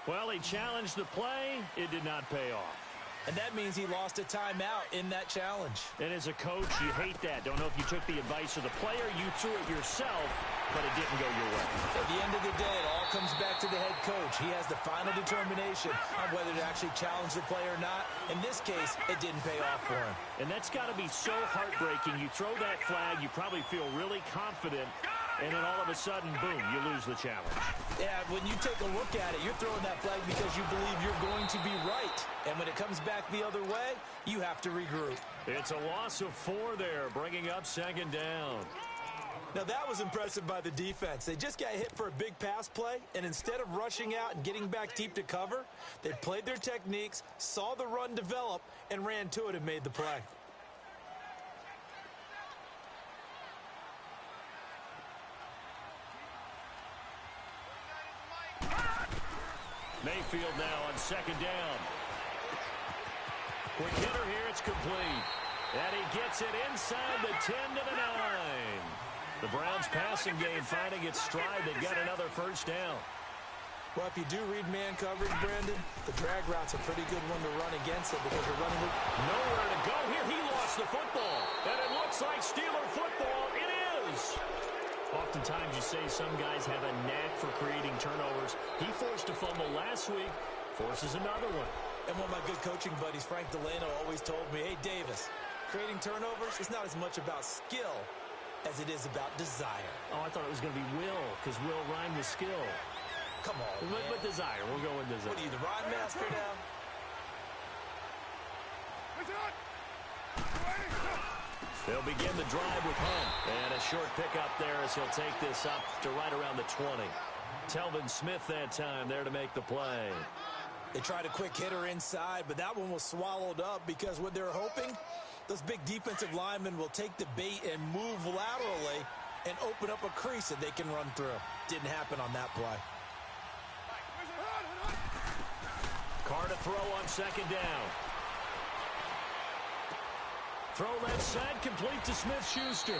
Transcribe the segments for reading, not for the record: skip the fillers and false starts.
Well, he challenged the play. It did not pay off. And that means he lost a timeout in that challenge. And as a coach, you hate that. Don't know if you took the advice of the player, you threw it yourself, but it didn't go your way. At the end of the day, it all comes back to the head coach. He has the final determination on whether to actually challenge the play or not. In this case, it didn't pay off for him. And that's got to be so heartbreaking. You throw that flag, you probably feel really confident, and then all of a sudden, boom, you lose the challenge. Yeah, when you take a look at it, you're throwing that flag because you believe you're going to be right. And when it comes back the other way, you have to regroup. It's a loss of 4 there, bringing up second down. Now, that was impressive by the defense. They just got hit for a big pass play, and instead of rushing out and getting back deep to cover, they played their techniques, saw the run develop, and ran to it and made the play. Mayfield now on second down. Quick hitter here, it's complete. And he gets it inside the 10 to the 9. The Browns passing game finding its stride. They've got another first down. Well, if you do read man coverage, Brandon, the drag route's a pretty good one to run against it because you're running with nowhere to go here. He lost the football. And it looks like Steeler football. It is. Oftentimes you say some guys have a knack for creating turnovers. He forced a fumble last week, forces another one. And one of my good coaching buddies, Frank Delano, always told me, hey, Davis, creating turnovers is not as much about skill as it is about desire. Oh, I thought it was going to be will, because will rhymed with skill. Come on, man. With desire. We'll go with desire. What are you, the rhyme master now? They'll begin the drive with Hunt. And a short pickup there as he'll take this up to right around the 20. Telvin Smith that time there to make the play. They tried a quick hitter inside, but that one was swallowed up because what they're hoping, those big defensive linemen will take the bait and move laterally and open up a crease that they can run through. Didn't happen on that play. Carr to throw on second down. Throw left side, complete to Smith-Schuster.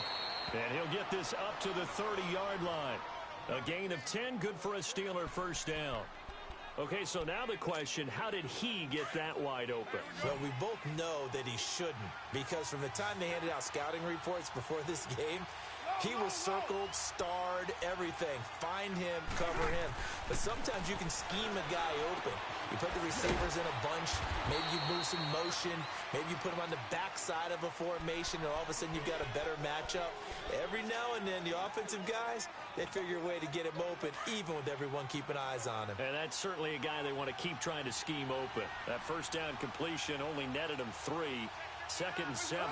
And he'll get this up to the 30-yard line. A gain of 10, good for a Steeler first down. Okay, so now the question, how did he get that wide open? Well, we both know that he shouldn't, because from the time they handed out scouting reports before this game, he was circled, starred, everything. Find him, cover him. But sometimes you can scheme a guy open. You put the receivers in a bunch. Maybe you move some motion. Maybe you put them on the backside of a formation, and all of a sudden you've got a better matchup. Every now and then, the offensive guys, they figure a way to get him open, even with everyone keeping eyes on him. And that's certainly a guy they want to keep trying to scheme open. That first down completion only netted him 3. 2nd and 7.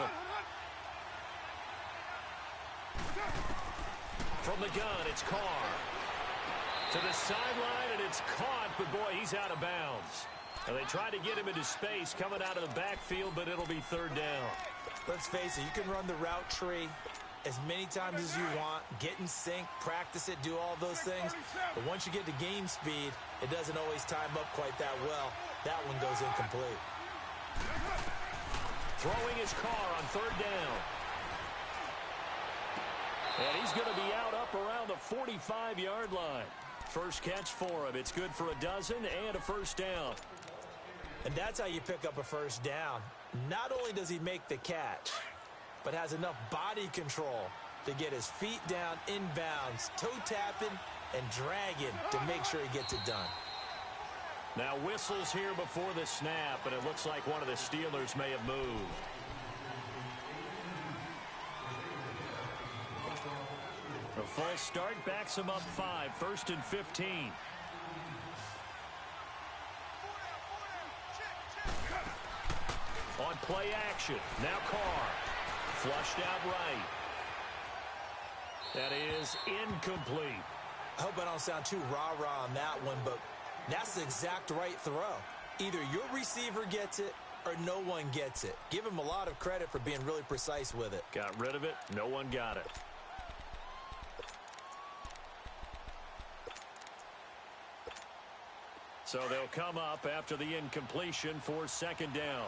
From the gun, it's Carr. To the sideline, and it's caught, but boy, he's out of bounds. And they try to get him into space coming out of the backfield, but it'll be 3rd down. Let's face it, you can run the route tree as many times as you want, get in sync, practice it, do all those things. But once you get to game speed, it doesn't always time up quite that well. That one goes incomplete. Throwing his Carr on 3rd down. And he's going to be out up around the 45-yard line. First catch for him. It's good for a dozen and a first down. And that's how you pick up a first down. Not only does he make the catch, but has enough body control to get his feet down inbounds, toe tapping and dragging to make sure he gets it done. Now whistles here before the snap, and it looks like one of the Steelers may have moved. A full start backs him up 5, 1st and 15. On play action, now Carr. Flushed out right. That is incomplete. I hope I don't sound too rah-rah on that one, but that's the exact right throw. Either your receiver gets it or no one gets it. Give him a lot of credit for being really precise with it. Got rid of it. No one got it. So they'll come up after the incompletion for 2nd down.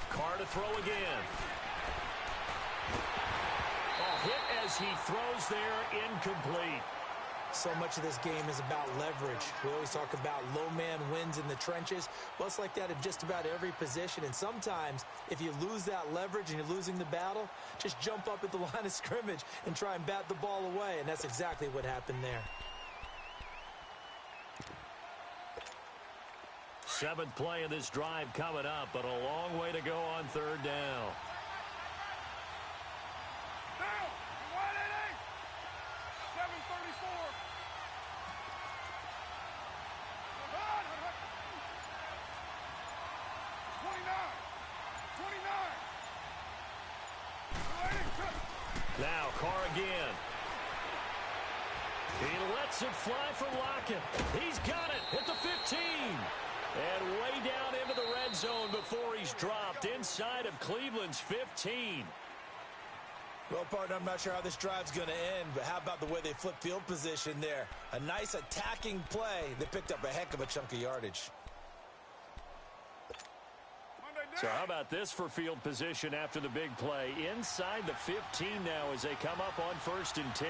Carr to throw again. as he throws there incomplete. So much of this game is about leverage. We always talk about low man wins in the trenches. Well, it's like that in just about every position. And sometimes, if you lose that leverage and you're losing the battle, just jump up at the line of scrimmage and try and bat the ball away. And that's exactly what happened there. Seventh play of this drive coming up, but a long way to go on third down. Now Carr again. He lets it fly for Lockett. He's got it at the 15. And way down into the red zone before he's dropped inside of Cleveland's 15. Well, partner, I'm not sure how this drive's going to end, but how about the way they flip field position there? A nice attacking play. They picked up a heck of a chunk of yardage. So how about this for field position after the big play? Inside the 15 now as they come up on 1st and 10.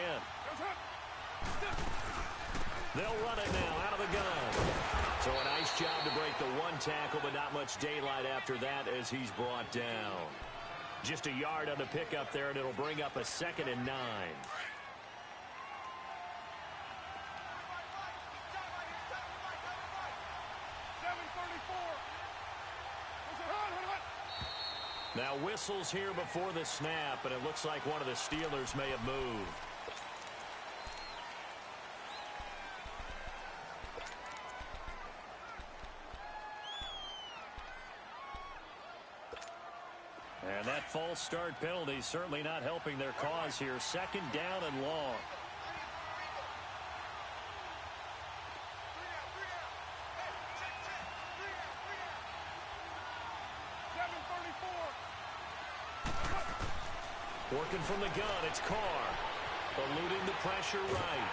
They'll run it now out of the gun. So a nice job to break the one tackle, but not much daylight after that as he's brought down. Just a yard on the pickup there, and it'll bring up a 2nd and 9. Now whistles here before the snap, and it looks like one of the Steelers may have moved. And that false start penalty certainly not helping their cause here. 2nd down and long. Working from the gun, it's Carr. Eluding the pressure right.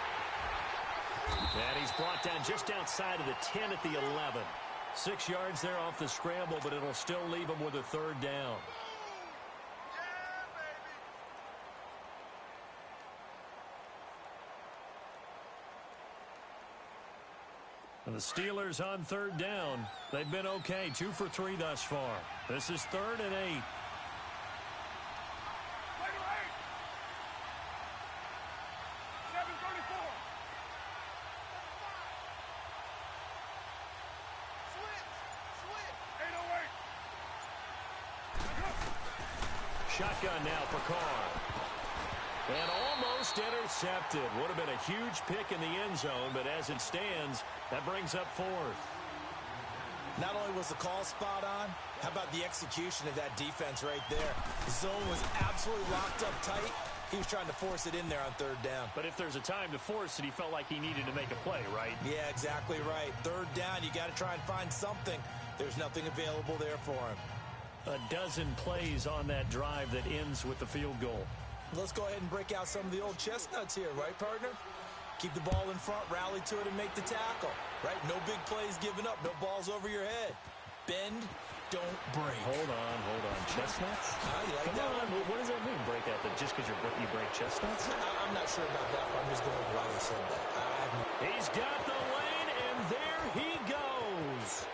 And he's brought down just outside of the 10 at the 11. 6 yards there off the scramble, but it'll still leave him with a 3rd down. And the Steelers on 3rd down. They've been okay, 2 for 3 thus far. This is 3rd and 8. Shotgun now for Carr. And almost intercepted. Would have been a huge pick in the end zone, but as it stands, that brings up 4th. Not only was the call spot on, how about the execution of that defense right there? The zone was absolutely locked up tight. He was trying to force it in there on 3rd down. But if there's a time to force it, he felt like he needed to make a play, right? Yeah, exactly right. 3rd down, you got to try and find something. There's nothing available there for him. A dozen plays on that drive that ends with the field goal. Let's go ahead and break out some of the old chestnuts here, right, partner? Keep the ball in front, rally to it, and make the tackle, right? No big plays given up, no balls over your head. Bend, don't break. Hold on. Chestnuts? You like that one? What does that mean, break out? Just because you break chestnuts? I'm not sure about that, but I'm just going with why they said that. He's got the lane, and there he goes.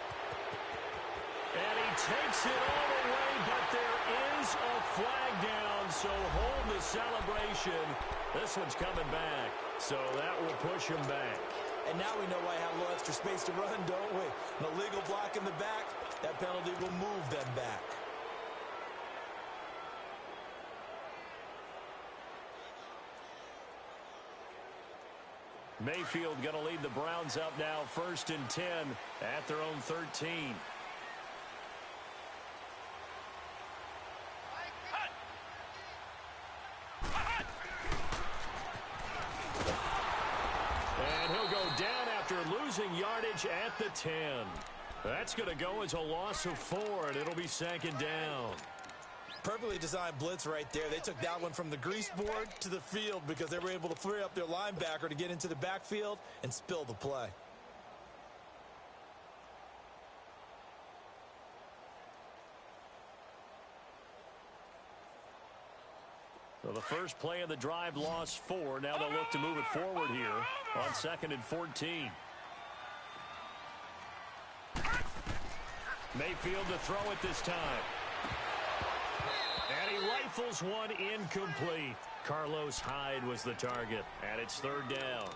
And he takes it all the way, but there is a flag down, so hold the celebration. This one's coming back, so that will push him back. And now we know why I have a little extra space to run, don't we? An illegal block in the back, that penalty will move them back. Mayfield going to lead the Browns up now, 1st and 10 at their own 13. Losing yardage at the 10. That's going to go as a loss of 4, and it'll be 2nd down. Perfectly designed blitz right there. They took that one from the grease board to the field because they were able to free up their linebacker to get into the backfield and spill the play. So The first play of the drive lost 4. Now they'll look to move it forward here on 2nd and 14. Mayfield to throw it this time. And he rifles one incomplete. Carlos Hyde was the target, and it's 3rd down.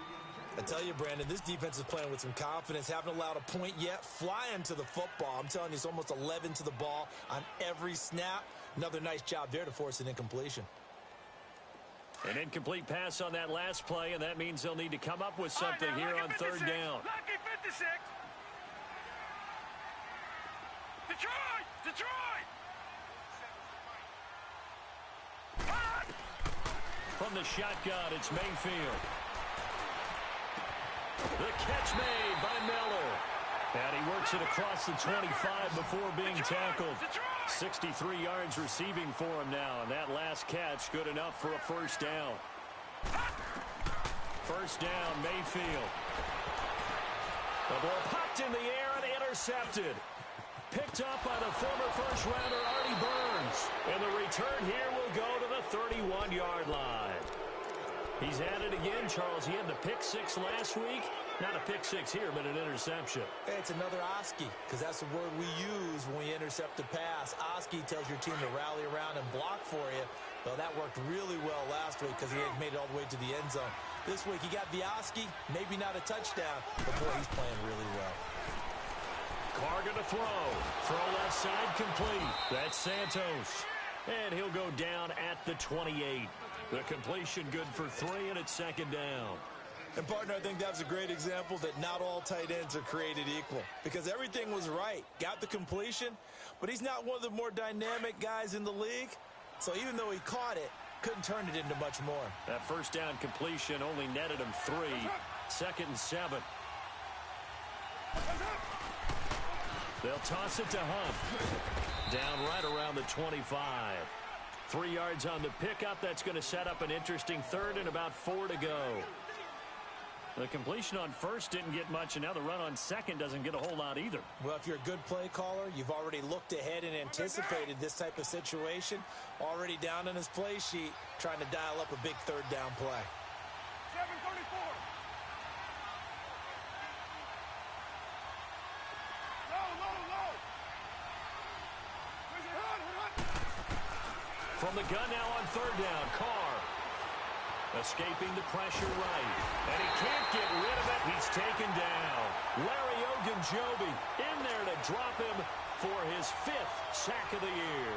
I tell you, Brandon, this defense is playing with some confidence. Haven't allowed a point yet. Flying to the football. I'm telling you, it's almost 11 to the ball on every snap. Another nice job there to force an incompletion. An incomplete pass on that last play, and that means they'll need to come up with something here on 3rd down. Lucky 56. Detroit! Detroit! From the shotgun, it's Mayfield. The catch made by Miller. And he works it across the 25 before being tackled. 63 yards receiving for him now, and that last catch good enough for a 1st down. 1st down, Mayfield. The ball popped in the air and intercepted. Picked up by the former first-rounder Artie Burns. And the return here will go to the 31-yard line. He's at it again, Charles. He had the pick 6 last week. Not a pick 6 here, but an interception. Hey, it's another Oski, because that's the word we use when we intercept a pass. Oski tells your team to rally around and block for you. Well, that worked really well last week because he had made it all the way to the end zone. This week, he got the Oski, maybe not a touchdown, but boy, he's playing really well. Carr gonna throw. Throw left side complete. That's Santos. And he'll go down at the 28. The completion good for 3, and it's 2nd down. And, partner, I think that was a great example that not all tight ends are created equal because everything was right. Got the completion, but he's not one of the more dynamic guys in the league. So even though he caught it, couldn't turn it into much more. That 1st down completion only netted him 3. 2nd and 7. They'll toss it to Hunt. Down right around the 25. 3 yards on the pickup. That's going to set up an interesting 3rd and about 4 to go. The completion on 1st didn't get much, and now the run on 2nd doesn't get a whole lot either. Well, if you're a good play caller, you've already looked ahead and anticipated this type of situation. Already down on his play sheet, trying to dial up a big 3rd down play. 734. Low. Where's it? Run. From the gun now on 3rd down, Carr. Escaping the pressure right. And he can't get rid of it. He's taken down. Larry Ogunjobi in there to drop him for his 5th sack of the year.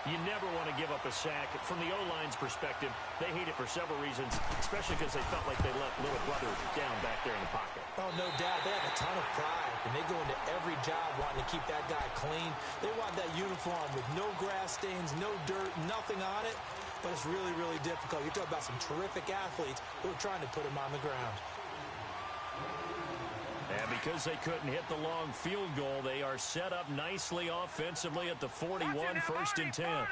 You never want to give up a sack. From the O-line's perspective, they hate it for several reasons, especially because they felt like they let little brother down back there in the pocket. Oh, no doubt. They have a ton of pride, and they go into every job wanting to keep that guy clean. They want that uniform with no grass stains, no dirt, nothing on it. But it's really, really difficult. You're talking about some terrific athletes who are trying to put him on the ground. And because they couldn't hit the long field goal, they are set up nicely offensively at the 41, 1st and 10.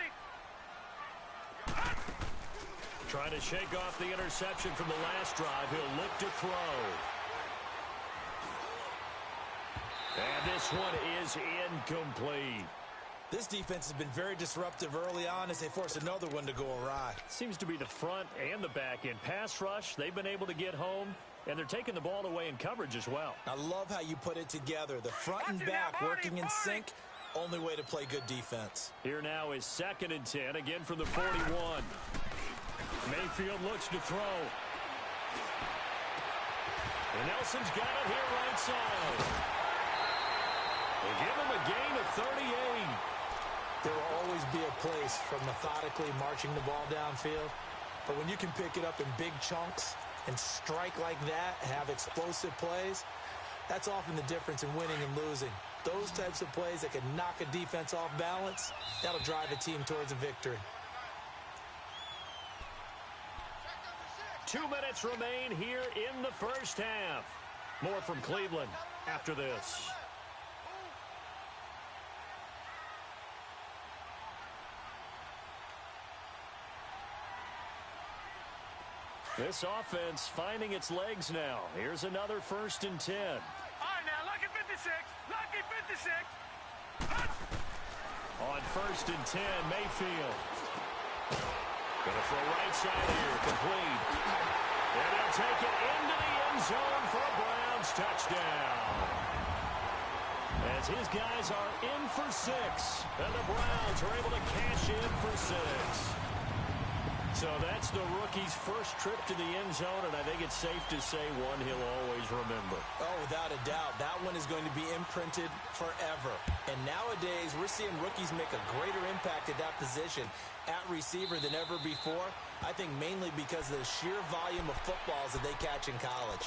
Trying to shake off the interception from the last drive. He'll look to throw. And this one is incomplete. This defense has been very disruptive early on as they force another one to go awry. Seems to be the front and the back end. Pass rush, they've been able to get home, and they're taking the ball away in coverage as well. I love how you put it together. The front and back working in sync, only way to play good defense. Here now is 2nd and 10, again from the 41. Mayfield looks to throw. And Nelson's got it here right side. They give him a gain of 38. There will always be a place for methodically marching the ball downfield. But when you can pick it up in big chunks and strike like that, have explosive plays, that's often the difference in winning and losing. Those types of plays that can knock a defense off balance, that'll drive a team towards a victory. 2 minutes remain here in the 1st half. More from Cleveland after this. This offense finding its legs now. Here's another 1st and 10. All right, now, lucky 56. Lucky 56. On 1st and 10, Mayfield. Gonna throw right side here, complete. And he'll take it into the end zone for a Browns touchdown. As his guys are in for 6, and the Browns are able to cash in for 6. So that's the rookie's first trip to the end zone, and I think it's safe to say one he'll always remember. Oh, without a doubt. That one is going to be imprinted forever. And nowadays, we're seeing rookies make a greater impact at that position at receiver than ever before. I think mainly because of the sheer volume of footballs that they catch in college.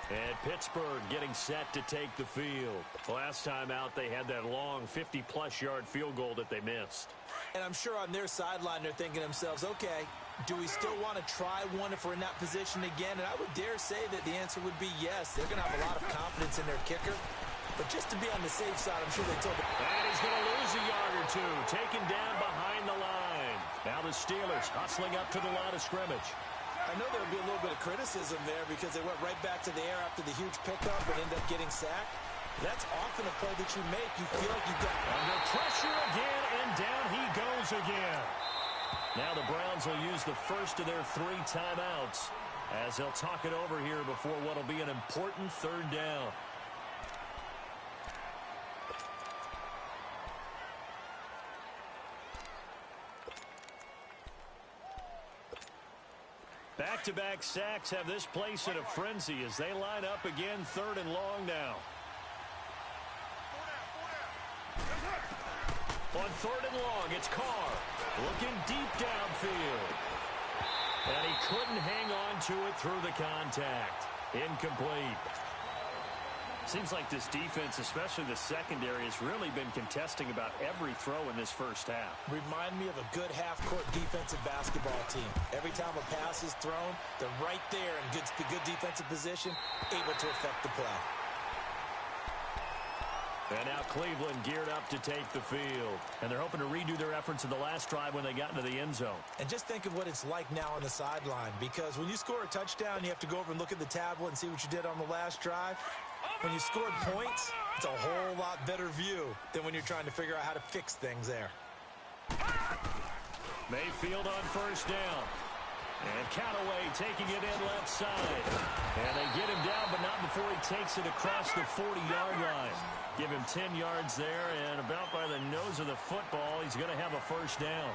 And Pittsburgh getting set to take the field. Last time out, they had that long 50-plus yard field goal that they missed. And I'm sure on their sideline, they're thinking to themselves, okay, do we still want to try one if we're in that position again? And I would dare say that the answer would be yes. They're going to have a lot of confidence in their kicker. But just to be on the safe side, I'm sure they told him. And he's going to lose a yard or two, taken down behind the line. Now the Steelers hustling up to the line of scrimmage. I know there would be a little bit of criticism there because they went right back to the air after the huge pickup and ended up getting sacked. That's often a play that you make. You feel like you got under pressure again, and down he goes again. Now the Browns will use the first of their 3 timeouts as they'll talk it over here before what will be an important 3rd down. Back-to-back sacks have this place in a frenzy as they line up again 3rd and long now. On 3rd and long, it's Carr looking deep downfield. And he couldn't hang on to it through the contact. Incomplete. Seems like this defense, especially the secondary, has really been contesting about every throw in this first half. Remind me of a good half-court defensive basketball team. Every time a pass is thrown, they're right there in good defensive position, able to affect the play. And now Cleveland geared up to take the field. And they're hoping to redo their efforts in the last drive when they got into the end zone. And just think of what it's like now on the sideline. Because when you score a touchdown, you have to go over and look at the tablet and see what you did on the last drive. When you scored points, it's a whole lot better view than when you're trying to figure out how to fix things there. Mayfield on first down. And Callaway taking it in left side. And they get him down, but not before he takes it across the 40-yard line. Give him 10 yards there, and about by the nose of the football, he's going to have a first down.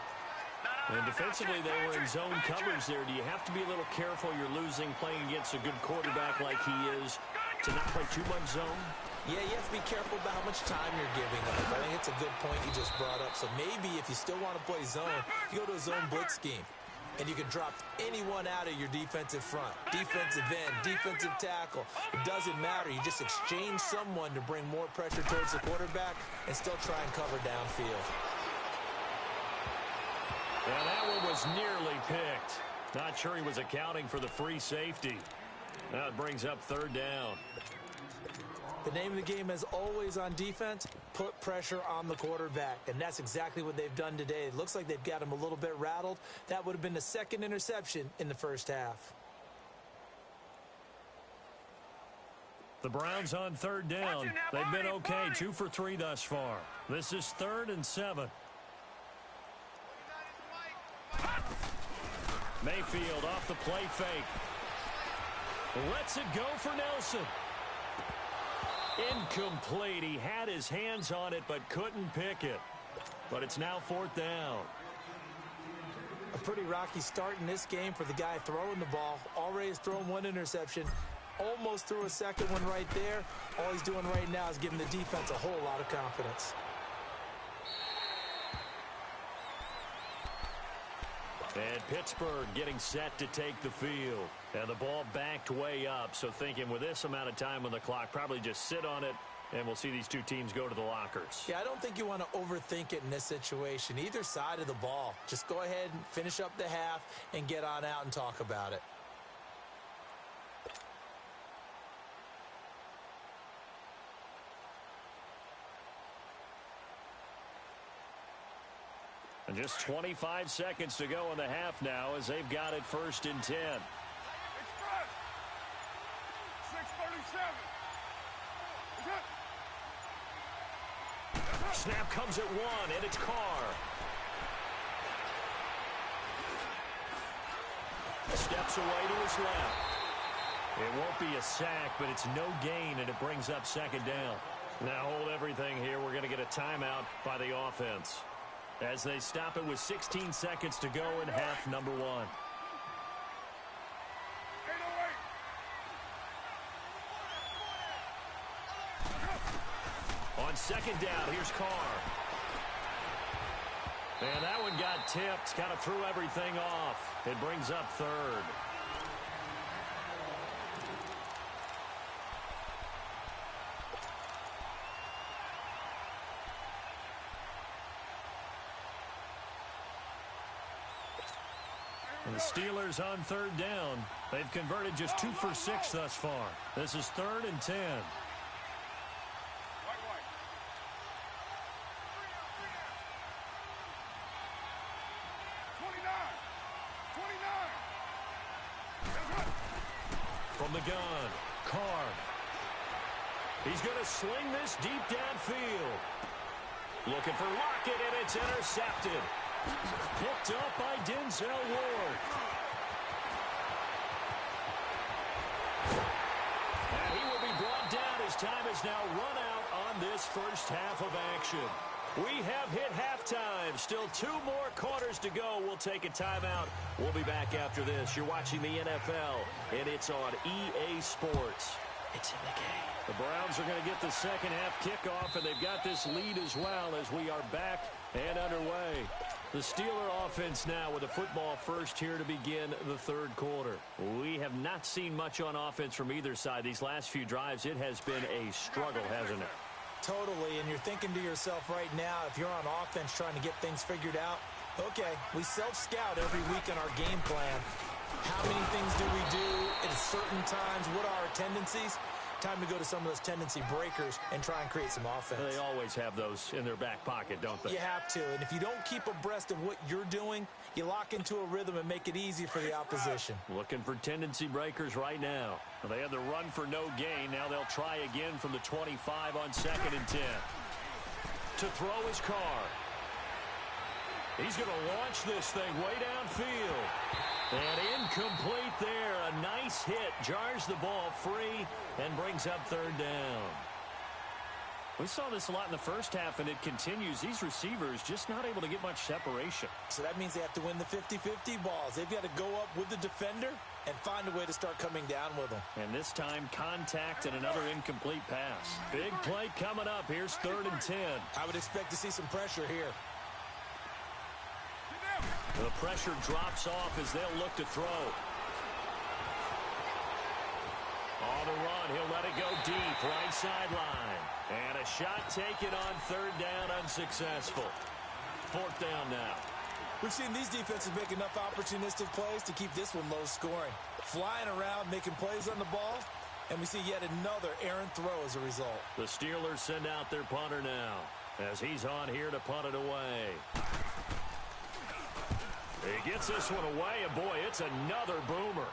And defensively, they were in zone coverage there. Do you have to be a little careful you're losing playing against a good quarterback like he is to not play too much zone? Yeah, you have to be careful about how much time you're giving up. I think it's a good point you just brought up. So maybe if you still want to play zone, you go to a zone blitz scheme. And you can drop anyone out of your defensive front. Defensive end, defensive tackle. It doesn't matter. You just exchange someone to bring more pressure towards the quarterback and still try and cover downfield. Well, that one was nearly picked. Not sure he was accounting for the free safety. Now it brings up 3rd down. The name of the game, as always on defense, put pressure on the quarterback. And that's exactly what they've done today. It looks like they've got him a little bit rattled. That would have been the 2nd interception in the first half. The Browns on 3rd down. They've been okay, 2 for 3 thus far. This is 3rd and 7. Mayfield off the play fake. Lets it go for Nelson. Incomplete. He had his hands on it but couldn't pick it. But it's now 4th down. A pretty rocky start in this game for the guy throwing the ball. Already has thrown 1 interception. Almost threw a 2nd one right there. All he's doing right now is giving the defense a whole lot of confidence. And Pittsburgh getting set to take the field. And the ball backed way up. So thinking with this amount of time on the clock, probably just sit on it, and we'll see these 2 teams go to the lockers. Yeah, I don't think you want to overthink it in this situation. Either side of the ball. Just go ahead and finish up the half and get on out and talk about it. And just 25 seconds to go in the half now as they've got it 1st and 10. Express. 6:37. Snap comes at 1, and it's Carr. steps away to his left. It won't be a sack, but it's no gain, and it brings up second down. Now hold everything here. We're going to get a timeout by the offense as they stop it with 16 seconds to go in half number 1. 808. On second down, here's Carr. And that one got tipped, kind of threw everything off. It brings up third. And the Steelers on third down. They've converted just 2 for 6 thus far. This is 3rd and 10. White. 29. From the gun, Carr. He's going to sling this deep downfield. Looking for Lockett, and it's intercepted. Picked up by Denzel Ward. And he will be brought down as time is now run out on this first half of action. We have hit halftime. Still 2 more quarters to go. We'll take a timeout. We'll be back after this. You're watching the NFL, and it's on EA Sports. It's in the game. The Browns are going to get the second half kickoff, and they've got this lead as well as we are back and underway. The Steeler offense now with a football first here to begin the third quarter. We have not seen much on offense from either side. These last few drives, it has been a struggle, hasn't it? Totally, and you're thinking to yourself right now, if you're on offense trying to get things figured out, okay, we self-scout every week in our game plan. How many things do we do at certain times? What are our tendencies? Time to go to some of those tendency breakers and try and create some offense. They always have those in their back pocket, don't they? You have to, and if you don't keep abreast of what you're doing, you lock into a rhythm and make it easy for the opposition. Looking for tendency breakers right now. They had the run for no gain. Now they'll try again from the 25 on 2nd and 10. To throw his Carr. He's going to launch this thing way downfield. And incomplete there. A nice hit. Jars the ball free and brings up third down. We saw this a lot in the first half, and it continues. These receivers just not able to get much separation. So that means they have to win the 50-50 balls. They've got to go up with the defender and find a way to start coming down with them. And this time, contact and another incomplete pass. Big play coming up. Here's 3rd and 10. I would expect to see some pressure here. The pressure drops off as they'll look to throw. On the run, he'll let it go deep, right sideline. And a shot taken on 3rd down, unsuccessful. 4th down now. We've seen these defenses make enough opportunistic plays to keep this one low scoring. Flying around, making plays on the ball, and we see yet another errant throw as a result. The Steelers send out their punter now as he's on here to punt it away. He gets this one away, and boy, it's another boomer.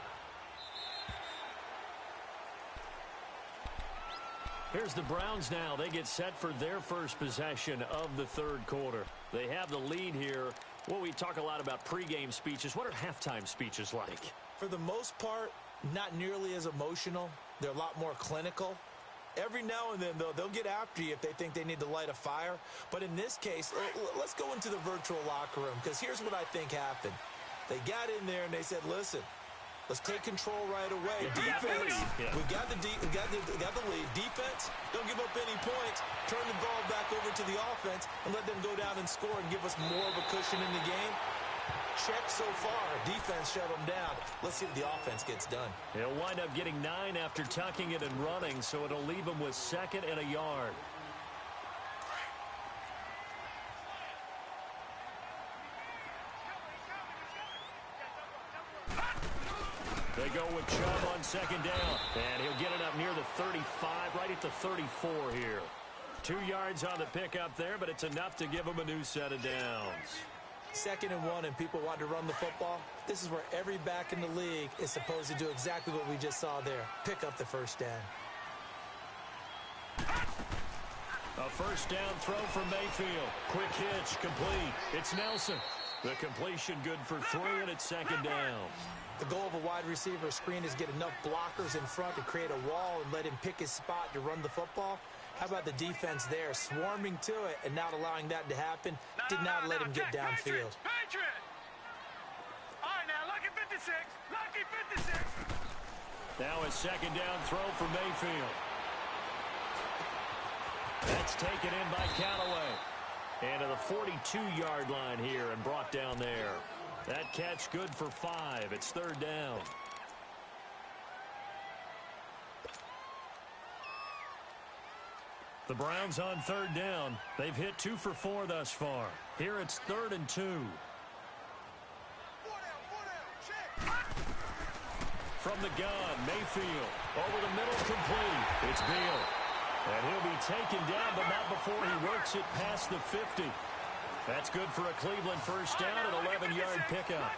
Here's the Browns now. They get set for their first possession of the third quarter. They have the lead here. Well, we talk a lot about pregame speeches. What are halftime speeches like? For the most part, not nearly as emotional. They're a lot more clinical. Every now and then, though, they'll get after you if they think they need to light a fire. But in this case, let's go into the virtual locker room, because here's what I think happened. They got in there and they said, listen, let's take control right away. Defense, we got the lead. Defense, don't give up any points. Turn the ball back over to the offense and let them go down and score and give us more of a cushion in the game. Check so far. Defense shut them down. Let's see if the offense gets done. He'll wind up getting 9 after tucking it and running, so it'll leave him with 2nd and a yard. They go with Chubb on 2nd down, and he'll get it up near the 35, right at the 34 here. 2 yards on the pickup there, but it's enough to give him a new set of downs. 2nd and 1, and people want to run the football. This is where every back in the league is supposed to do exactly what we just saw there. Pick up the first down. A first down throw from Mayfield. Quick hitch, complete. It's Nelson. The completion good for 3, and it's second down. The goal of a wide receiver screen is get enough blockers in front to create a wall and let him pick his spot to run the football. How about the defense there, swarming to it and not allowing that to happen? Did not let him get downfield. Patriot! All right, now, lucky 56. Lucky 56. Now a second down throw for Mayfield. That's taken in by Callaway. And to the 42-yard line here and brought down there. That catch good for 5. It's third down. The Browns on third down. They've hit 2 for 4 thus far. Here it's 3rd and 2. From the gun, Mayfield. Over the middle, complete. It's Beal. And he'll be taken down, but not before he works it past the 50. That's good for a Cleveland first down, an 11-yard pickup.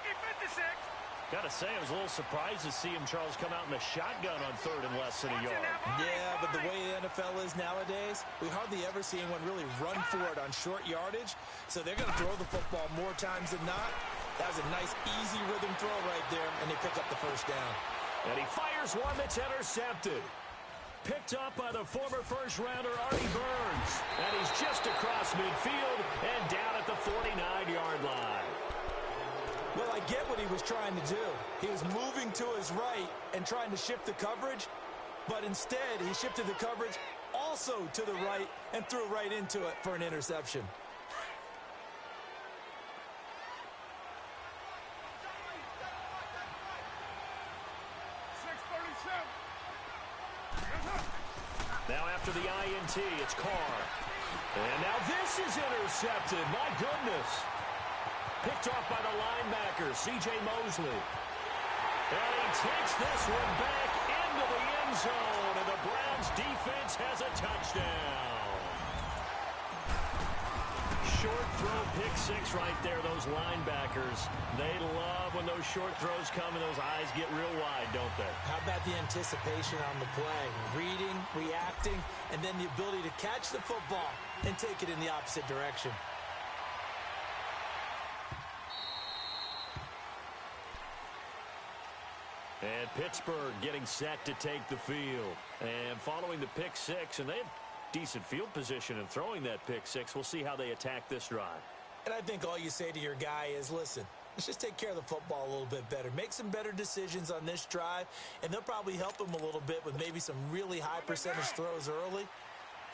Got to say, I was a little surprised to see him, Charles, come out in the shotgun on 3rd and less than a yard. Yeah, but the way the NFL is nowadays, we hardly ever see anyone really run for it on short yardage. So they're going to throw the football more times than not. That was a nice, easy rhythm throw right there, and they pick up the first down. And he fires one that's intercepted. Picked up by the former first-rounder Artie Burns. And he's just across midfield and down at the 49-yard line. Well, I get what he was trying to do. He was moving to his right and trying to shift the coverage, but instead he shifted the coverage also to the right and threw right into it for an interception. Now after the INT, it's Carr. And now this is intercepted. My goodness. Picked off by the linebacker, C.J. Mosley. And he takes this one back into the end zone, and the Browns defense has a touchdown. Short throw, pick 6 right there, those linebackers. They love when those short throws come and those eyes get real wide, don't they? How about the anticipation on the play? Reading, reacting, and then the ability to catch the football and take it in the opposite direction. And Pittsburgh getting set to take the field. And following the pick 6, and they have decent field position in throwing that pick 6. We'll see how they attack this drive. And I think all you say to your guy is, listen, let's just take care of the football a little bit better. Make some better decisions on this drive, and they'll probably help him a little bit with maybe some really high percentage throws early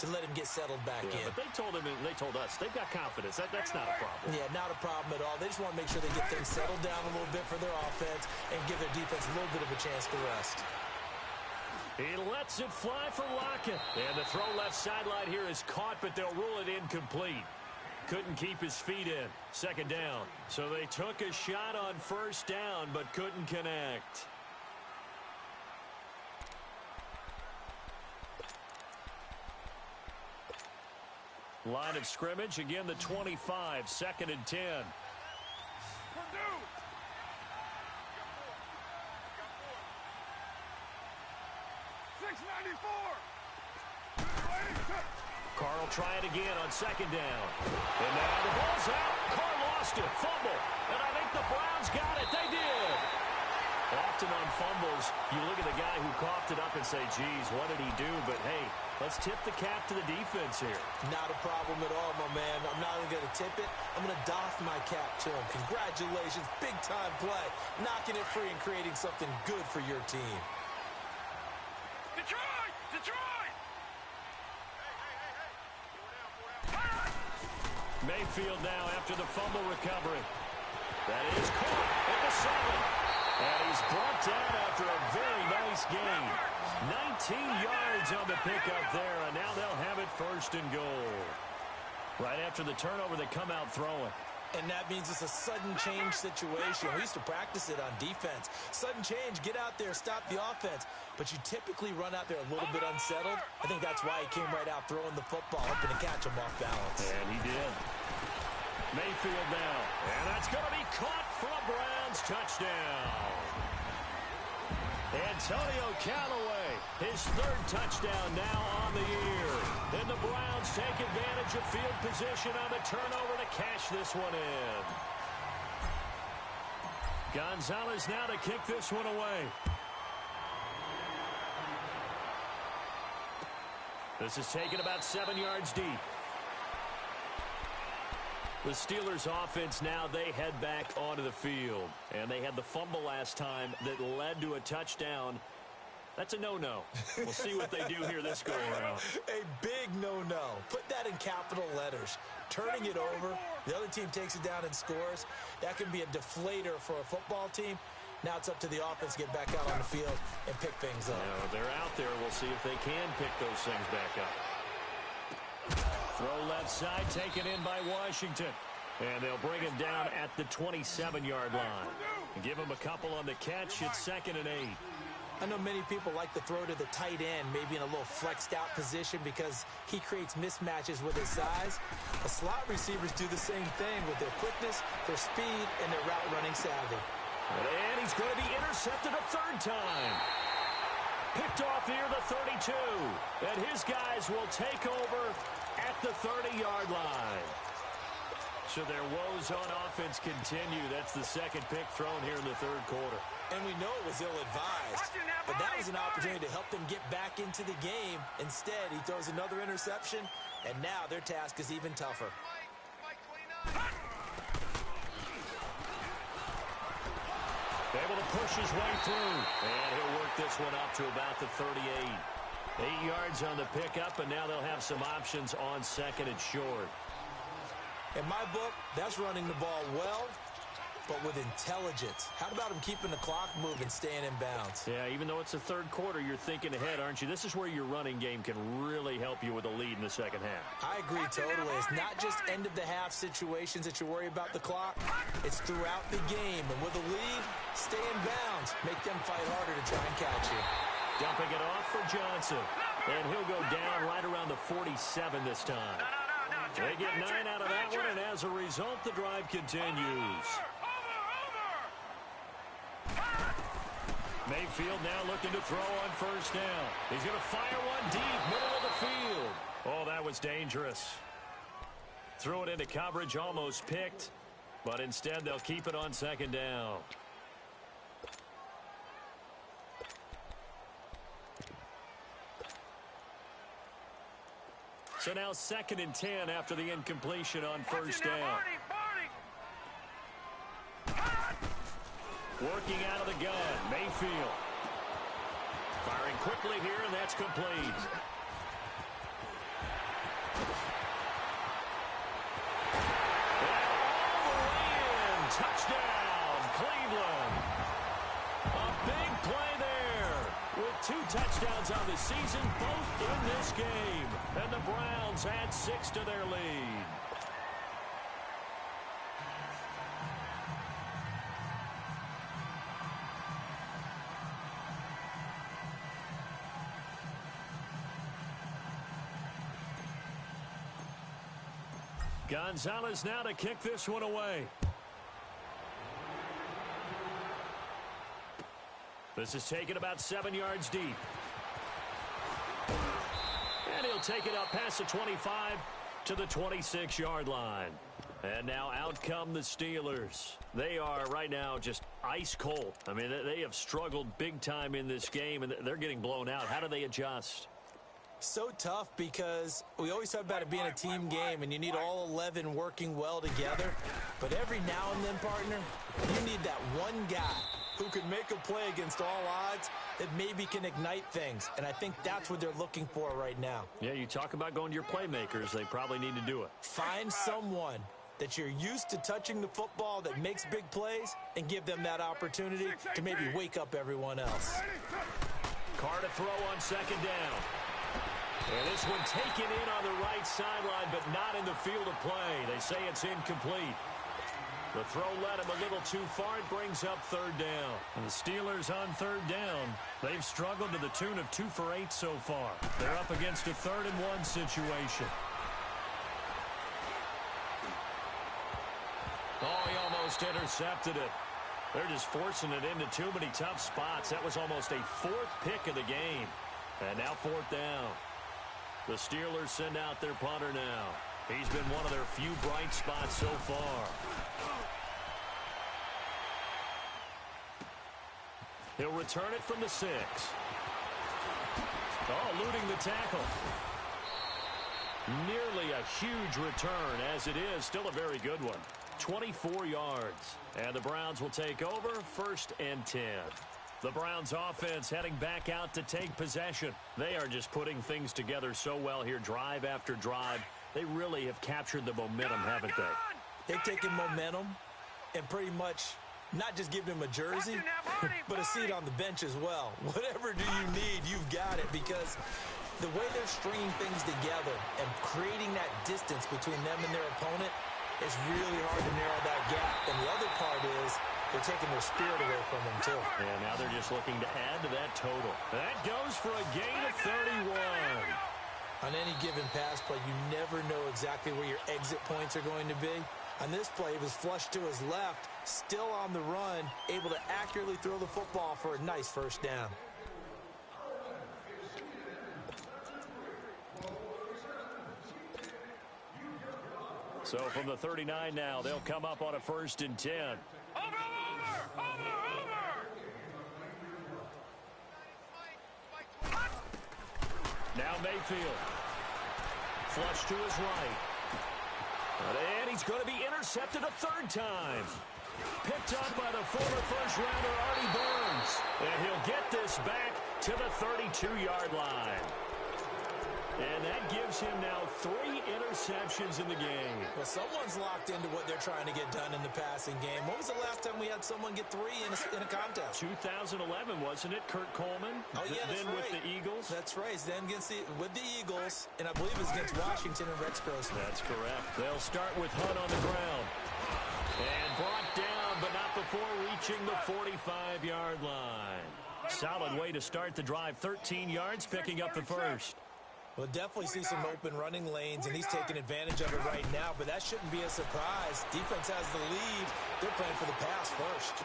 to let him get settled back in. But they told him, and they told us, they've got confidence. That's not a problem. Yeah, not a problem at all. They just want to make sure they get things settled down a little bit for their offense and give their defense a little bit of a chance to rest. He lets it fly for Lockett. And the throw left sideline here is caught, but they'll rule it incomplete. Couldn't keep his feet in. Second down. So they took a shot on first down, but couldn't connect. Line of scrimmage, again the 25, 2nd and 10. Purdue. Carr will try it again on second down. And now the ball's out. Carr lost it. Fumble. And I think the Browns got it. They did. Often on fumbles, you look at the guy who coughed it up and say, geez, what did he do? But, hey, let's tip the cap to the defense here. Not a problem at all, my man. I'm not only going to tip it, I'm going to doff my cap to him. Congratulations. Big-time play. Knocking it free and creating something good for your team. Detroit! Detroit! Mayfield now after the fumble recovery. That is caught at the 7. And he's brought down after a very nice gain. 19 yards on the pickup there, and now they'll have it 1st and goal. Right after the turnover, they come out throwing. And that means it's a sudden change situation. We used to practice it on defense. Sudden change, get out there, stop the offense. But you typically run out there a little bit unsettled. I think that's why he came right out throwing the football, hoping to catch him off balance. And he did. Mayfield now. And that's going to be caught for a Browns touchdown. Antonio Callaway, his 3rd touchdown now on the year. Then the Browns take advantage of field position on the turnover to cash this one in. Gonzalez now to kick this one away. This is taken about 7 yards deep. The Steelers offense now, they head back onto the field. And they had the fumble last time that led to a touchdown. That's a no-no. We'll see what they do here this go-around. A big no-no. Put that in capital letters. Turning it over, the other team takes it down and scores. That can be a deflator for a football team. Now it's up to the offense to get back out on the field and pick things up. They're out there. We'll see if they can pick those things back up. Throw left side, taken in by Washington. And they'll bring him down at the 27-yard line. And give him a couple on the catch. It's 2nd and 8. I know many people like to throw to the tight end, maybe in a little flexed out position because he creates mismatches with his size. The slot receivers do the same thing with their quickness, their speed, and their route running savvy. And he's going to be intercepted a 3rd time. Picked off near the 32. And his guys will take over at the 30-yard line. So their woes on offense continue. That's the 2nd pick thrown here in the 3rd quarter. And we know it was ill-advised, but that was an opportunity to help them get back into the game. Instead, he throws another interception, and now their task is even tougher. Able to push his way through, and he'll work this one up to about the 38. 8 yards on the pickup, and now they'll have some options on 2nd and short. In my book, that's running the ball well, but with intelligence. How about him keeping the clock moving, staying in bounds? Yeah, even though it's the 3rd quarter, you're thinking ahead, aren't you? This is where your running game can really help you with a lead in the 2nd half. I agree totally. It's not just end-of-the-half situations that you worry about the clock. It's throughout the game. And with a lead, stay in bounds. Make them fight harder to try and catch you. Dumping it off for Johnson. And he'll go down right around the 47 this time. They get 9 out of that one, and as a result, the drive continues. Mayfield now looking to throw on 1st down. He's going to fire one deep, middle of the field. Oh, that was dangerous. Threw it into coverage, almost picked, but instead they'll keep it on 2nd down. So now 2nd and 10 after the incompletion on 1st down. Working out of the gun, Mayfield. Firing quickly here, and that's complete. And touchdown, Cleveland. A big play there with 2 touchdowns on the season, both in this game. And the Browns add 6 to their lead. Gonzalez now to kick this one away. This is taken about 7 yards deep. And he'll take it up past the 25 to the 26-yard line. And now out come the Steelers. They are right now just ice cold. I mean, they have struggled big time in this game, and they're getting blown out. How do they adjust? So tough because we always talk about it being a team game and you need all 11 working well together. But every now and then, partner, you need that one guy who can make a play against all odds that maybe can ignite things. And I think that's what they're looking for right now. Yeah, you talk about going to your playmakers. They probably need to do it. Find someone that you're used to touching the football that makes big plays and give them that opportunity to maybe wake up everyone else. Carr to throw on 2nd down. And this one taken in on the right sideline, but not in the field of play. They say it's incomplete. The throw led him a little too far. It brings up 3rd down. And the Steelers on 3rd down. They've struggled to the tune of 2 for 8 so far. They're up against a 3rd and 1 situation. Oh, he almost intercepted it. They're just forcing it into too many tough spots. That was almost a 4th pick of the game. And now 4th down. The Steelers send out their punter now. He's been one of their few bright spots so far. He'll return it from the 6. Oh, eluding the tackle. Nearly a huge return, as it is still a very good one. 24 yards. And the Browns will take over, 1st and 10. The Browns offense heading back out to take possession. They are just putting things together so well here, drive after drive. They really have captured the momentum, haven't they? They've taken momentum and pretty much not just given him a jersey, but a seat on the bench as well. Whatever do you need, you've got it, because the way they're stringing things together and creating that distance between them and their opponent, it's really hard to narrow that gap. And the other part is they're taking their spirit away from them, too. And now they're just looking to add to that total. That goes for a gain of 31. On any given pass play, you never know exactly where your exit points are going to be. On this play, he was flushed to his left, still on the run, able to accurately throw the football for a nice 1st down. So from the 39 now, they'll come up on a 1st and 10. Over! Now Mayfield. Flush to his right. And he's going to be intercepted a 3rd time. Picked up by the former first-rounder Artie Burns. And he'll get this back to the 32-yard line. And that gives him now 3 interceptions in the game. Well, someone's locked into what they're trying to get done in the passing game. When was the last time we had someone get 3 in a contest? 2011, wasn't it? Kurt Coleman. Oh, yeah, that's then right. with the Eagles. That's right. Then with the Eagles, and I believe it's against Washington and Rex Grossman. That's correct. They'll start with Hunt on the ground. And brought down, but not before reaching the 45-yard line. Solid way to start the drive. 13 yards, picking up the 1st. We'll definitely see some open running lanes, and he's taking advantage of it right now, but that shouldn't be a surprise. Defense has the lead. They're playing for the pass first.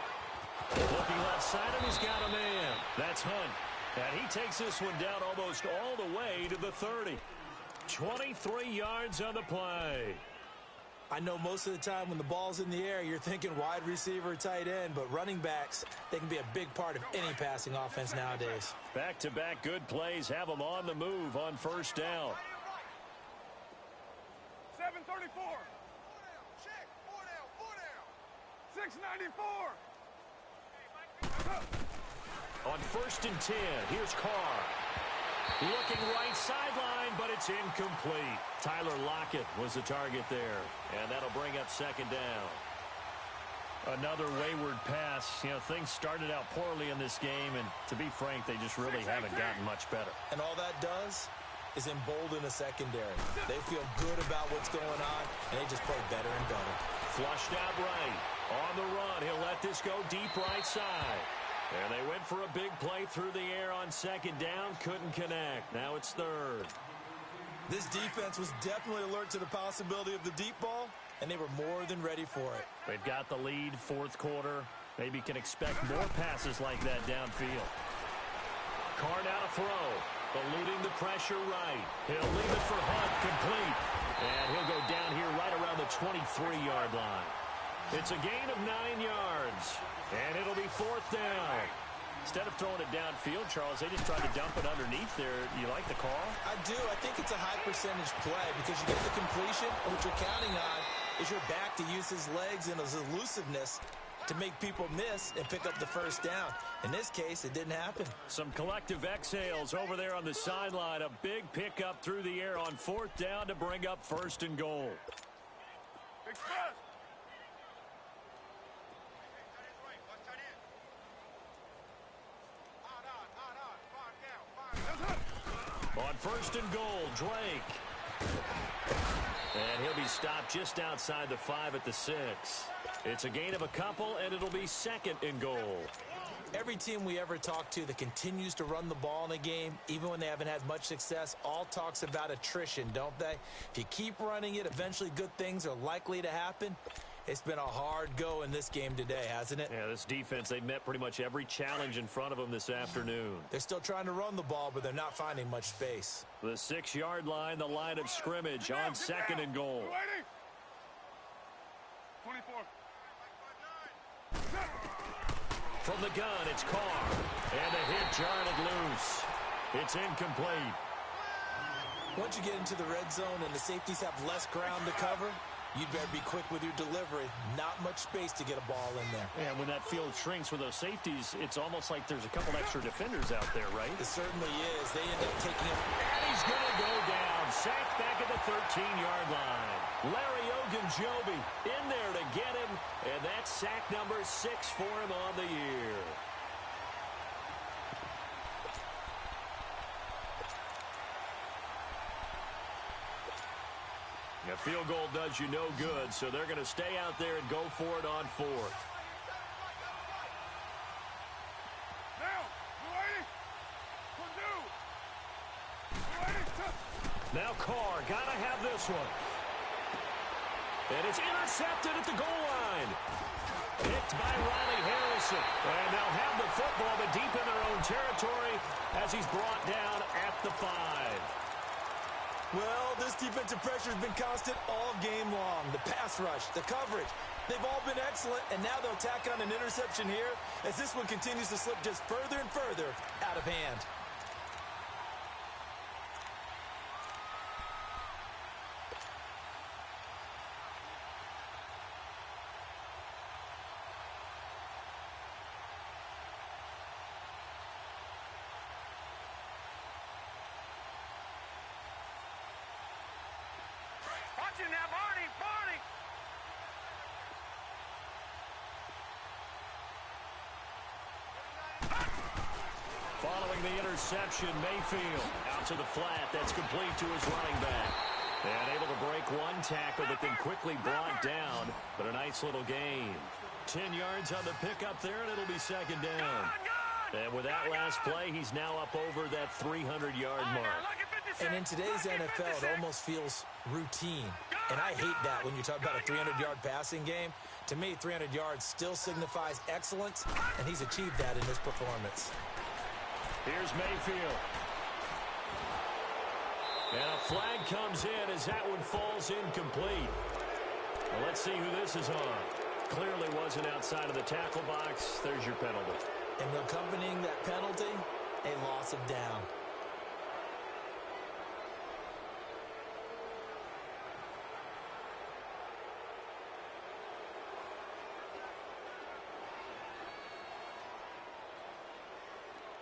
Looking left side, and he's got a man. That's Hunt. And he takes this one down almost all the way to the 30. 23 yards on the play. I know most of the time when the ball's in the air, you're thinking wide receiver, tight end, but running backs, they can be a big part of any passing offense nowadays. Back-to-back good plays have them on the move on 1st down. 734. Check. 4 down. 694. On 1st and 10, here's Carr. Looking right sideline, but it's incomplete. Tyler Lockett was the target there, and that'll bring up 2nd down. Another wayward pass. You know, things started out poorly in this game, and to be frank, they just really haven't gotten much better. And all that does is embolden the secondary. They feel good about what's going on, and they just play better and better. Flushed out right. On the run, he'll let this go deep right side. And they went for a big play through the air on 2nd down. Couldn't connect. Now it's 3rd. This defense was definitely alert to the possibility of the deep ball, and they were more than ready for it. They've got the lead, 4th quarter. Maybe can expect more passes like that downfield. Carr now to throw. Eluding the pressure right. He'll leave it for Hunt, complete. And he'll go down here right around the 23-yard line. It's a gain of 9 yards. And it'll be 4th down. Instead of throwing it downfield, Charles, they just tried to dump it underneath there. You like the call? I do. I think it's a high percentage play because you get the completion, and what you're counting on is your back to use his legs and his elusiveness to make people miss and pick up the 1st down. In this case, it didn't happen. Some collective exhales over there on the sideline. A big pickup through the air on 4th down to bring up 1st and goal. Express. On 1st and goal, Drake. And he'll be stopped just outside the 5 at the 6. It's a gain of a couple, and it'll be 2nd and goal. Every team we ever talk to that continues to run the ball in a game, even when they haven't had much success, all talks about attrition, don't they? If you keep running it, eventually good things are likely to happen. It's been a hard go in this game today, hasn't it? Yeah, this defense, they met pretty much every challenge in front of them this afternoon. They're still trying to run the ball, but they're not finding much space. The 6-yard line, the line of scrimmage on 2nd and goal. 24. From the gun, it's Carr. And the hit jarred it loose. It's incomplete. Once you get into the red zone and the safeties have less ground to cover, you'd better be quick with your delivery. Not much space to get a ball in there. And when that field shrinks with those safeties, it's almost like there's a couple extra defenders out there, right? It certainly is. They end up taking him. And he's going to go down. Sacked back at the 13-yard line. Larry Ogunjobi in there to get him. And that's sack number 6 for him on the year. A field goal does you no good, so they're going to stay out there and go for it on 4th. Now Carr, got to have this one. And it's intercepted at the goal line. Picked by Riley Harrison. And they'll have the football, but deep in their own territory as he's brought down at the 5. Well, this defensive pressure has been constant all game long. The pass rush, the coverage, they've all been excellent, and now they'll tack on an interception here as this one continues to slip just further and further out of hand. Watch him now, Barney! Barney! Following the interception, Mayfield out to the flat. That's complete to his running back. And able to break one tackle, but then quickly brought down. But a nice little gain. 10 yards on the pickup there, and it'll be second down. And with that last play, he's now up over that 300-yard mark. And in today's NFL, it almost feels routine. And I hate that when you talk about a 300-yard passing game. To me, 300 yards still signifies excellence, and he's achieved that in his performance. Here's Mayfield. And a flag comes in as that one falls incomplete. Well, let's see who this is on. Clearly wasn't outside of the tackle box. There's your penalty. And accompanying that penalty, a loss of down.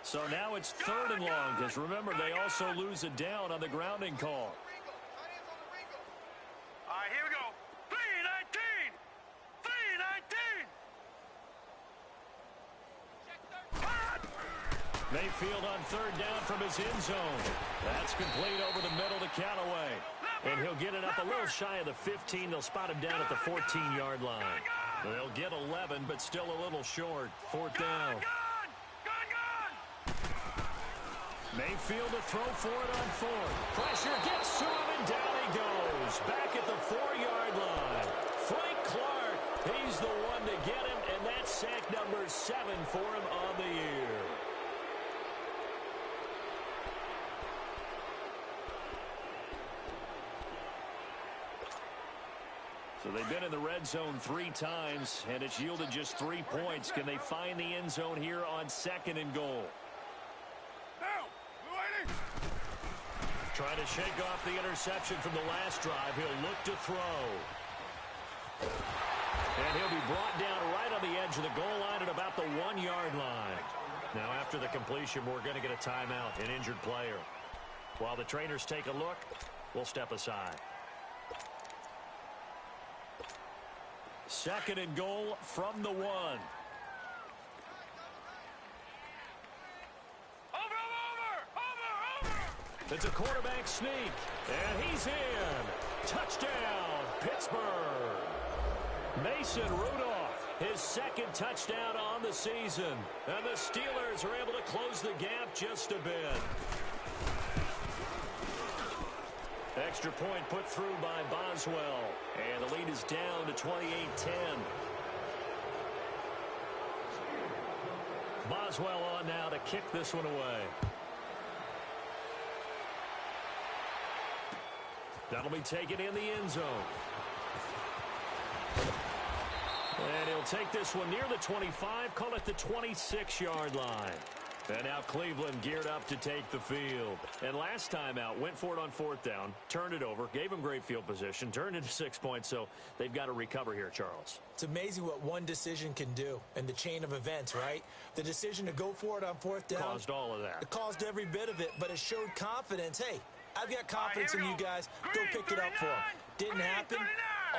So now it's 3rd and long, because remember, they also lose it down on the grounding call. All right, here we go. 319! 319! Mayfield on 3rd down from his end zone. That's complete over the middle to Callaway. And he'll get it up a little shy of the 15. They'll spot him down at the 14-yard line. They'll get 11, but still a little short. 4th down. Mayfield to throw for it on 4th. Pressure gets to him, and down he goes. Back at the 4-yard line. Frank Clark, he's the one to get him, and that's sack number 7 for him on the year. So they've been in the red zone 3 times, and it's yielded just 3 points. Can they find the end zone here on 2nd and goal? Trying to shake off the interception from the last drive. He'll look to throw. And he'll be brought down right on the edge of the goal line at about the 1-yard line. Now, after the completion, we're going to get a timeout, an injured player. While the trainers take a look, we'll step aside. 2nd and goal from the 1. It's a quarterback sneak, and he's in. Touchdown, Pittsburgh. Mason Rudolph, his 2nd touchdown on the season. And the Steelers are able to close the gap just a bit. Extra point put through by Boswell. And the lead is down to 28-10. Boswell on now to kick this one away. That'll be taken in the end zone. And he'll take this one near the 25, call it the 26-yard line. And now Cleveland geared up to take the field. And last time out, went for it on fourth down, turned it over, gave them great field position, turned into 6 points, so they've got to recover here, Charles. It's amazing what one decision can do in the chain of events, right? The decision to go for it on fourth down. Caused all of that. It caused every bit of it, but it showed confidence. Hey, I've got confidence in you guys. Go pick it up for them. Didn't happen.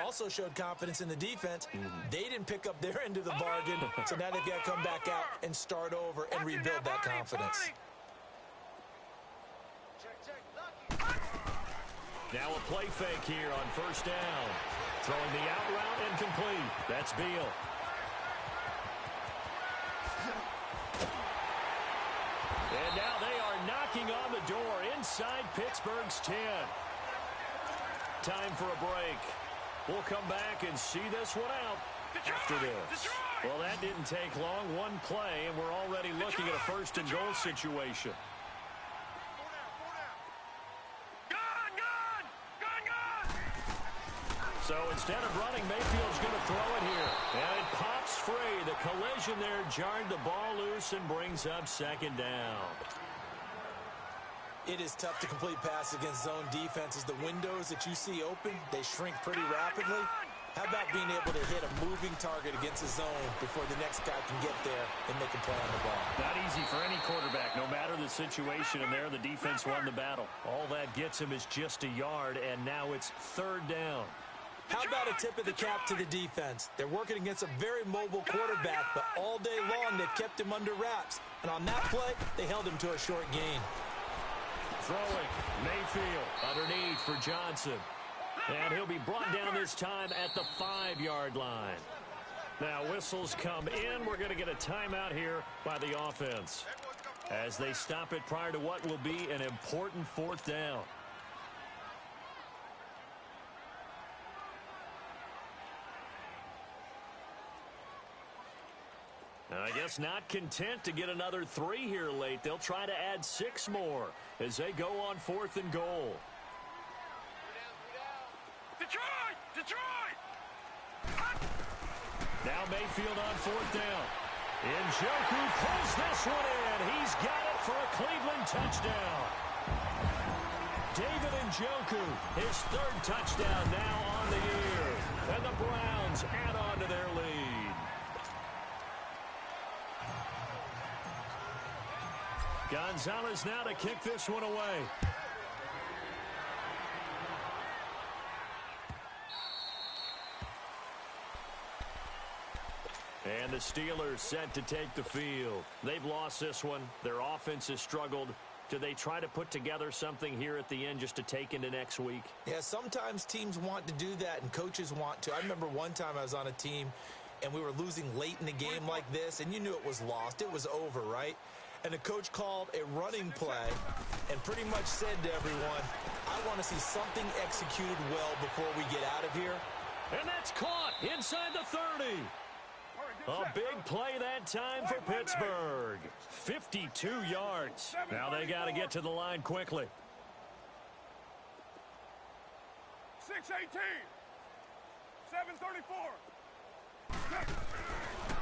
Also showed confidence in the defense. They didn't pick up their end of the bargain, so now they've got to come back out and start over and rebuild that confidence. Now a play fake here on first down. Throwing the out route incomplete. That's Beal. And now they are knocking on the door inside Pittsburgh's 10. Time for a break. We'll come back and see this one out after this. Well, that didn't take long. One play, and we're already looking at a first-and-goal situation. So instead of running, Mayfield's going to throw it here. And it pops free. The collision there jarred the ball loose and brings up second down. It is tough to complete passes against zone defenses. The windows that you see open, they shrink pretty rapidly. How about being able to hit a moving target against a zone before the next guy can get there and make a play on the ball? Not easy for any quarterback, no matter the situation. And there, the defense won the battle. All that gets him is just a yard, and now it's third down. How about a tip of the cap to the defense? They're working against a very mobile quarterback, but all day long they've kept him under wraps. And on that play, they held him to a short gain. Throwing, Mayfield underneath for Johnson. And he'll be brought down this time at the 5-yard line. Now whistles come in. We're going to get a timeout here by the offense as they stop it prior to what will be an important fourth down. I guess not content to get another 3 here late. They'll try to add 6 more as they go on 4th and goal. Detroit! Detroit! Now Mayfield on 4th down. Njoku pulls this one in. He's got it for a Cleveland touchdown. David Njoku, his 3rd touchdown now on the year. And the Browns add on to their lead. Gonzalez now to kick this one away. And the Steelers set to take the field. They've lost this one. Their offense has struggled. Do they try to put together something here at the end just to take into next week? Yeah, sometimes teams want to do that and coaches want to. I remember one time I was on a team and we were losing late in the game like this, and you knew it was lost. It was over, right? And the coach called a running play and pretty much said to everyone, I want to see something executed well before we get out of here. And that's caught inside the 30. A big play that time for Pittsburgh. 52 yards. Now they got to get to the line quickly. 6:18. 7:34.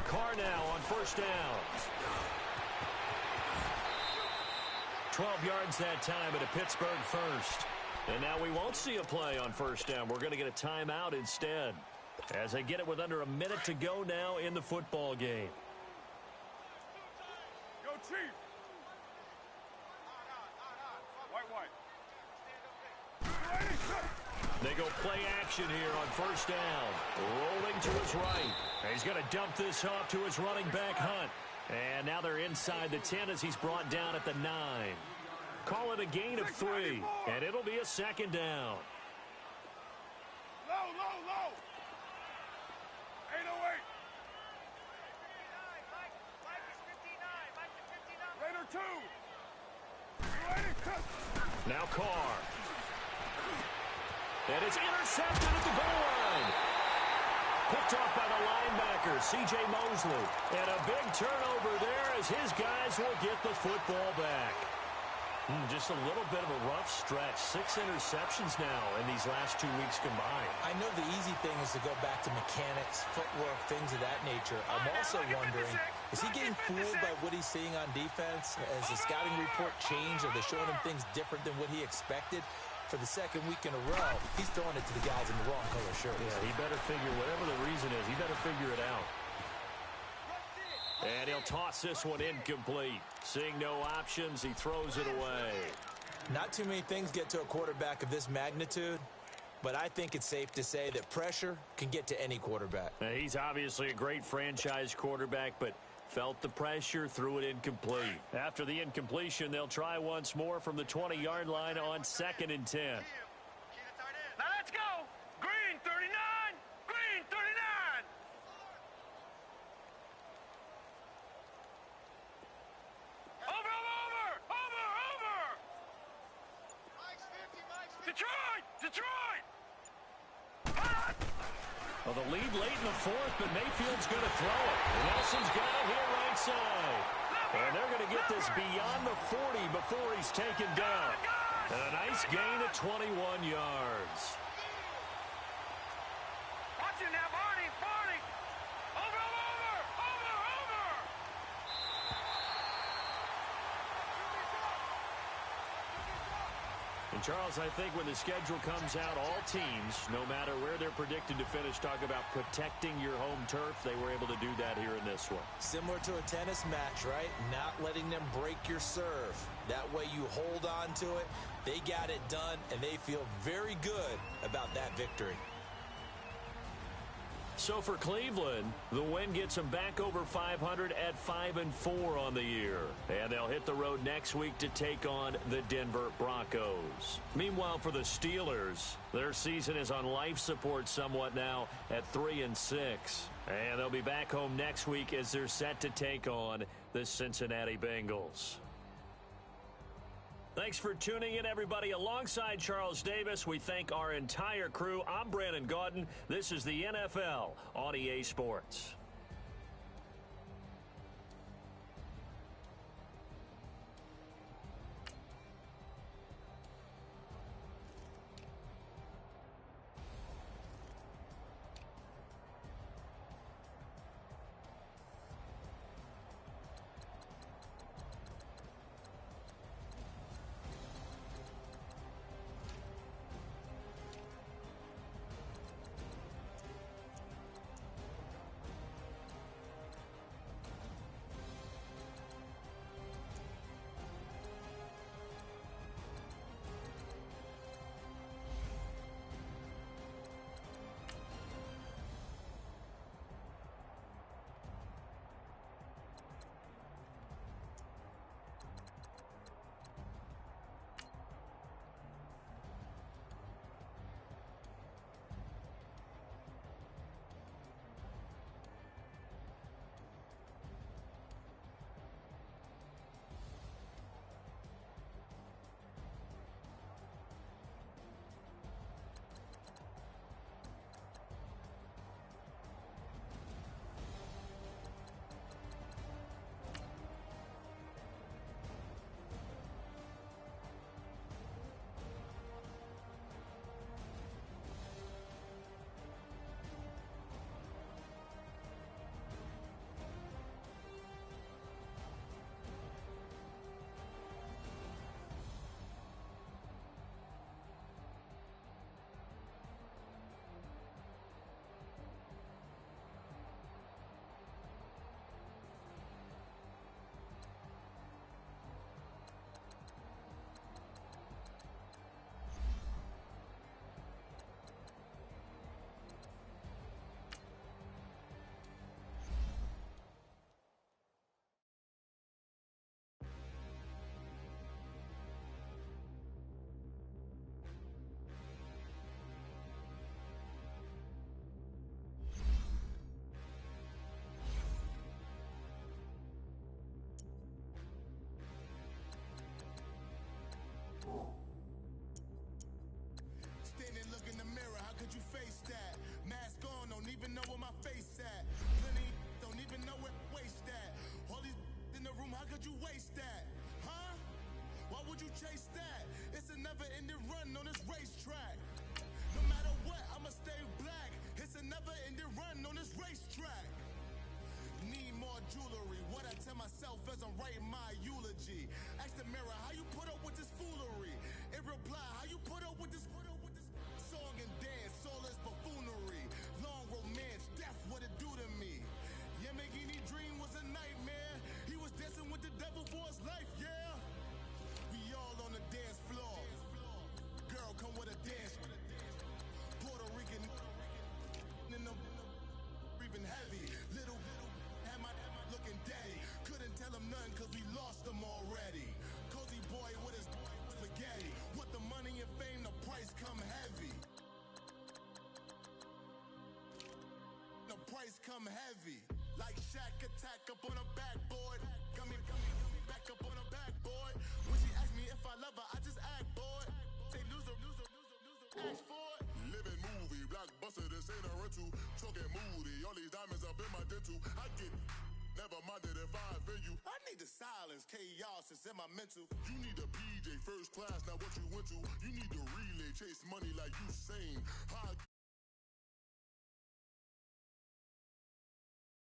Carr now on first down. 12 yards that time at a Pittsburgh first. And now we won't see a play on first down. We're going to get a timeout instead as they get it with under a minute to go now in the football game. Go Chief. White. They go play action here on first down. Rolling to his right. And he's going to dump this off to his running back, Hunt. And now they're inside the 10 as he's brought down at the 9. Call it a gain of 3, and it'll be a second down. Low. 808. Raider 2. Now Carr. And it's intercepted at the goal line. Picked off by the linebacker, C.J. Mosley. And a big turnover there as his guys will get the football back. Just a little bit of a rough stretch. 6 interceptions now in these last 2 weeks combined. I know the easy thing is to go back to mechanics, footwork, things of that nature. I'm also wondering, is he getting fooled by what he's seeing on defense? Has the scouting report changed? Are they showing him things different than what he expected? For the second week in a row, he's throwing it to the guys in the wrong color shirts. Yeah, he better figure, whatever the reason is, he better figure it out. And he'll toss this one incomplete. Seeing no options, he throws it away. Not too many things get to a quarterback of this magnitude, but I think it's safe to say that pressure can get to any quarterback. Now, he's obviously a great franchise quarterback, but felt the pressure, threw it incomplete. After the incompletion, they'll try once more from the 20-yard line on 2nd and 10. Now let's go. Green 39. Green 39. Over. Detroit. Well, the lead late in the 4th, but Mayfield's going to throw it. And Nelson's got it here right side. And they're going to get this beyond the 40 before he's taken down. And a nice gain of 21 yards. Watch it now, Barney. Over. And, Charles, I think when the schedule comes out, all teams, no matter where they're predicted to finish, talk about protecting your home turf. They were able to do that here in this one. Similar to a tennis match, right? Not letting them break your serve. That way you hold on to it. They got it done, and they feel very good about that victory. So for Cleveland, the win gets them back over 500 at 5-4 on the year. And they'll hit the road next week to take on the Denver Broncos. Meanwhile, for the Steelers, their season is on life support somewhat now at 3-6. And they'll be back home next week as they're set to take on the Cincinnati Bengals. Thanks for tuning in, everybody. Alongside Charles Davis, we thank our entire crew. I'm Brandon Gaudin. This is the NFL on EA Sports. myself as I'm writing my eulogy. Ask the mirror, how you put up with this foolery? In reply, how you put up with this song and dance, all this buffoonery. Long romance, death, what it do to me? Yamagini dream was a nightmare. He was dancing with the devil for his life, yeah. We all on the dance floor. Girl, come with a dance. Puerto Rican in the breathing heavy. Little had my looking daddy. Couldn't tell him nothing cause we lost him already. Cozy boy with his spaghetti. With the money and fame, the price come heavy. The price come heavy. Like Shaq attack up on a backboard. Got me back up on a backboard. When she asked me if I love her, I just act bored. Say loser, ask for it. Living movie, blockbuster, this ain't a rental. Talking moody, all these diamonds up in my dental. I get never minded if I offend you. I need the silence, chaos is in my mental. You need a PJ first class, not what you went to. You need to relay, chase money like you sane.